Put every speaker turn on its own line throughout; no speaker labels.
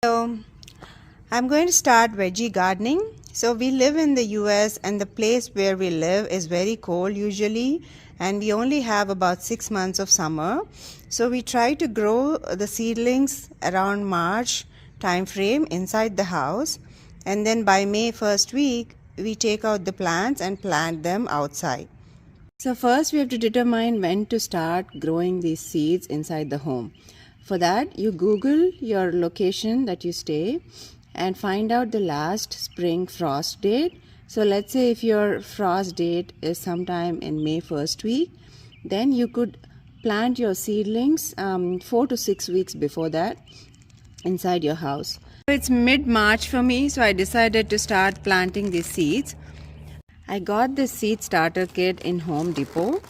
So I'm going to start veggie gardening. So we live in the US and the place where we live is very cold usually, and we only have about 6 months of summer. So we try to grow the seedlings around March time frame inside the house, and then by May first week we take out the plants and plant them outside. So first we have to determine when to start growing these seeds inside the home. For that, you Google your location that you stay and find out the last spring frost date. So let's say if your frost date is sometime in May first week, then you could plant your seedlings 4 to 6 weeks before that inside your house. It's mid-March for me, so I decided to start planting these seeds. I got this seed starter kit in Home Depot.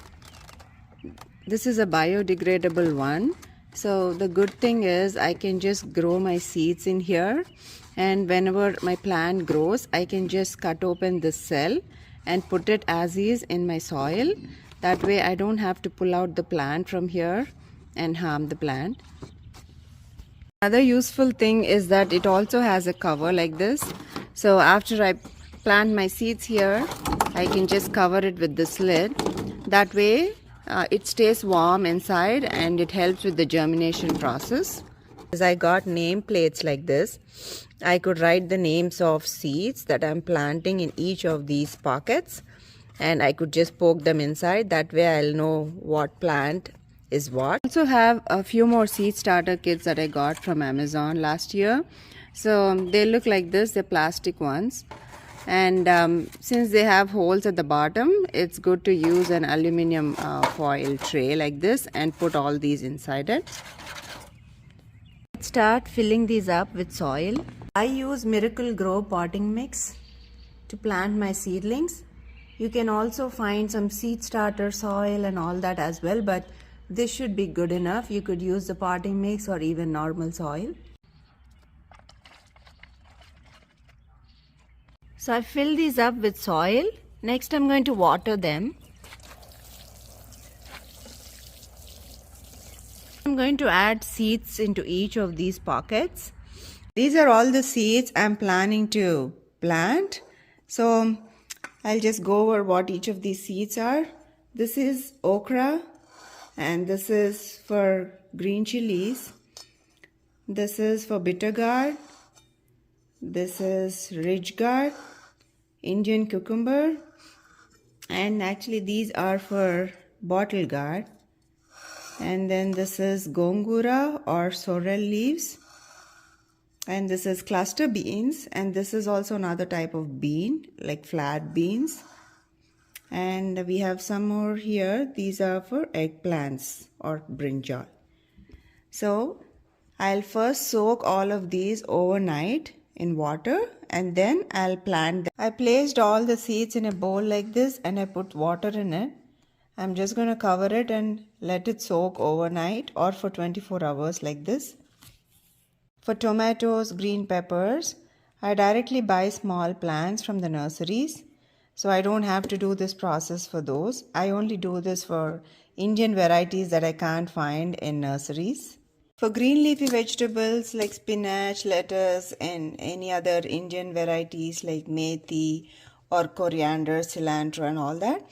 This is a biodegradable one. So the good thing is I can just grow my seeds in here, and whenever my plant grows I can just cut open this cell and put it as is in my soil. That way I don't have to pull out the plant from here and harm the plant. Another useful thing is that it also has a cover like this. So after I plant my seeds here, I can just cover it with this lid. That way it stays warm inside and it helps with the germination process. As I got name plates like this, I could write the names of seeds that I'm planting in each of these pockets, and I could just poke them inside. That way I'll know what plant is what. I also have a few more seed starter kits that I got from Amazon last year. So they look like this, they're plastic ones. And since they have holes at the bottom, it's good to use an aluminum foil tray like this and put all these inside it. Let's start filling these up with soil. I use Miracle Grow potting mix to plant my seedlings. You can also find some seed starter soil and all that as well, but this should be good enough. You could use the potting mix or even normal soil. So I fill these up with soil. Next I'm going to water them. I'm going to add seeds into each of these pockets. These are all the seeds I'm planning to plant. So I'll just go over what each of these seeds are. This is okra, and this is for green chilies. This is for bitter gourd. This is ridge gourd, Indian cucumber, and actually these are for bottle gourd. And then this is gongura or sorrel leaves, and this is cluster beans, and this is also another type of bean like flat beans. And we have some more here. These are for eggplants or brinjal. So I'll first soak all of these overnight in water, and then I'll plant them. I placed all the seeds in a bowl like this and I put water in it. I'm just going to cover it and let it soak overnight or for 24 hours like this. For tomatoes, green peppers, I directly buy small plants from the nurseries, so I don't have to do this process for those. I only do this for Indian varieties that I can't find in nurseries. For green leafy vegetables like spinach, lettuce, and any other Indian varieties like methi or coriander, cilantro and all that,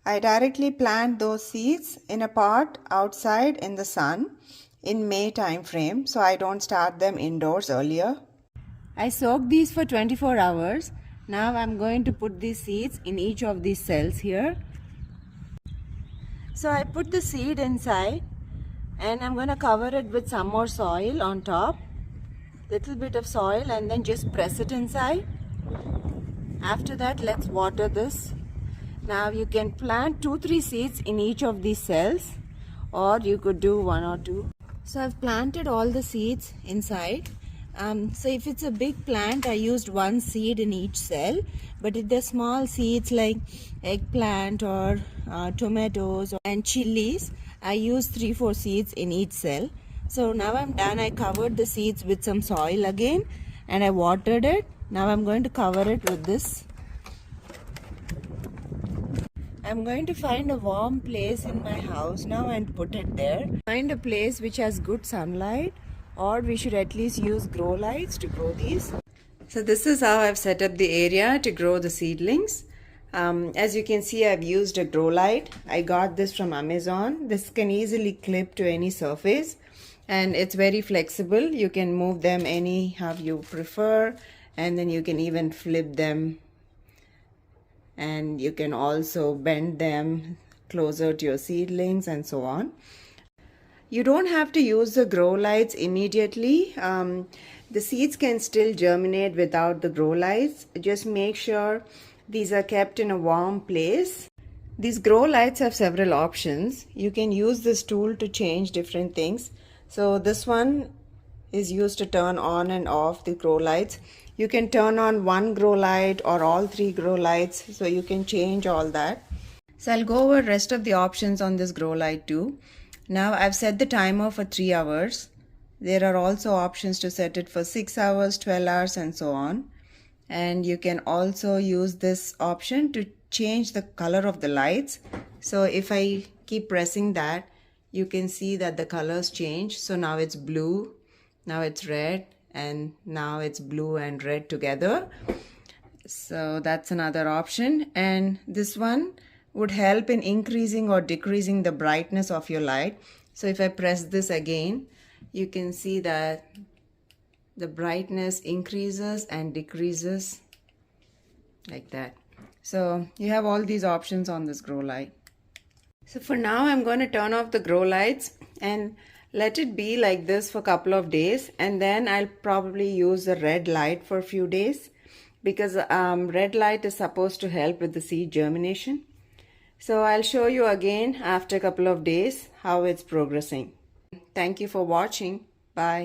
I directly plant those seeds in a pot outside in the sun in May time frame, so I don't start them indoors earlier. I soak these for 24 hours. Now I'm going to put these seeds in each of these cells here. So I put the seed inside, and I'm going to cover it with some more soil on top, little bit of soil, and then just press it inside. After that, let's water this. Now you can plant 2-3 seeds in each of these cells, or you could do 1 or 2. So I've planted all the seeds inside. So if it's a big plant, I used 1 seed in each cell, but if they're small seeds like eggplant or tomatoes and chilies, I use 3-4 seeds in each cell. So now I'm done. I covered the seeds with some soil again and I watered it. Now I'm going to cover it with this. I'm going to find a warm place in my house now and put it there. Find a place which has good sunlight or we should at least use grow lights to grow these. So this is how I've set up the area to grow the seedlings. As you can see, I've used a grow light. I got this from Amazon. This can easily clip to any surface and it's very flexible. You can move them any how you prefer, and then you can even flip them, and you can also bend them closer to your seedlings and so on. You don't have to use the grow lights immediately. The seeds can still germinate without the grow lights. Just make sure these are kept in a warm place. These grow lights have several options. You can use this tool to change different things. So this one is used to turn on and off the grow lights. You can turn on one grow light or all three grow lights, so you can change all that. So I'll go over rest of the options on this grow light too. Now I've set the timer for 3 hours. There are also options to set it for 6 hours, 12 hours and so on. And you can also use this option to change the color of the lights. So if I keep pressing that, you can see that the colors change. So now it's blue, now it's red, and now it's blue and red together. So that's another option. And this one would help in increasing or decreasing the brightness of your light. So if I press this again, you can see that the brightness increases and decreases like that. So you have all these options on this grow light. So for now, I'm going to turn off the grow lights and let it be like this for a couple of days, and then I'll probably use the red light for a few days, because red light is supposed to help with the seed germination. So I'll show you again after a couple of days how it's progressing. Thank you for watching. Bye.